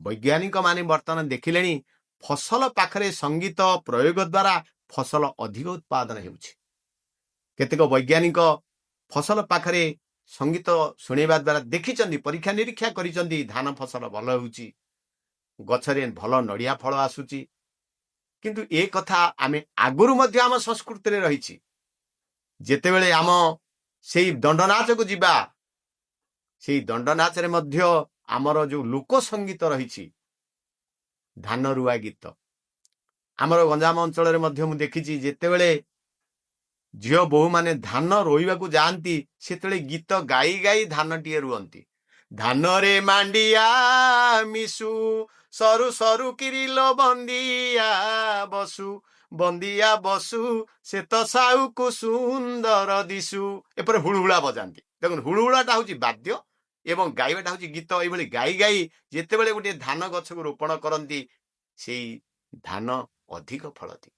ବୈଜ୍ଞାନିକ ମାନେ ବର୍ତ୍ତମାନ ଦେଖିଲେଣି ଫସଲ ପାଖରେ ସଙ୍ଗୀତ ପ୍ରୟୋଗ ଦ୍ୱାରା ଫସଲ ଅଧିକ ଉତ୍ପାଦନ ହେଉଛି। କେତେକ ବୈଜ୍ଞାନିକ ଫସଲ ପାଖରେ ସଙ୍ଗୀତ ଶୁଣିବା ଦ୍ୱାରା ଦେଖିଛନ୍ତି, ପରୀକ୍ଷା ନିରୀକ୍ଷା କରିଛନ୍ତି, ଧାନ ଫସଲ ଭଲ ହେଉଛି, ଗଛରେ ଭଲ ନଡ଼ିଆ ଫଳ ଆସୁଛି। କିନ୍ତୁ ଏ କଥା ଆମେ ଆଗରୁ ମଧ୍ୟ ଆମ ସଂସ୍କୃତିରେ ରହିଛି। ଯେତେବେଳେ ଆମ ସେଇ ଦଣ୍ଡନାଚକୁ ଯିବା, ସେଇ ଦଣ୍ଡନାଚରେ ମଧ୍ୟ ଆମର ଯେଉଁ ଲୋକ ସଙ୍ଗୀତ ରହିଛି, ଧାନ ରୁଆ ଗୀତ। ଆମର ଗଞ୍ଜାମ ଅଞ୍ଚଳରେ ମଧ୍ୟ ମୁଁ ଦେଖିଛି, ଯେତେବେଳେ ଝିଅ ବୋହୂମାନେ ଧାନ ରୋଇବାକୁ ଯାଆନ୍ତି, ସେତେବେଳେ ଗୀତ ଗାଇ ଗାଇ ଧାନଟିଏ ରୁଅନ୍ତି। ଧାନରେ ମାଣ୍ଡିଆ ମିଶୁ, ସରୁ ସରୁ କିରିଲ ବନ୍ଦିଆ ବସୁ, ବନ୍ଦିଆ ବସୁ ସେ ତ ସାଉକୁ ସୁନ୍ଦର ଦିଶୁ। ଏପରି ହୁଳୁହୁଳା ବଜାନ୍ତି। ଦେଖନ୍ତୁ, ହୁଳୁହୁଳାଟା ହେଉଛି ବାଦ୍ୟ ଏବଂ ଗାଇବାଟା ହେଉଛି ଗୀତ। ଏଇଭଳି ଗାଇ ଗାଇ ଯେତେବେଳେ ଗୋଟିଏ ଧାନ ଗଛକୁ ରୋପଣ କରନ୍ତି, ସେଇ ଧାନ ଅଧିକ ଫଳ ଦିଏ।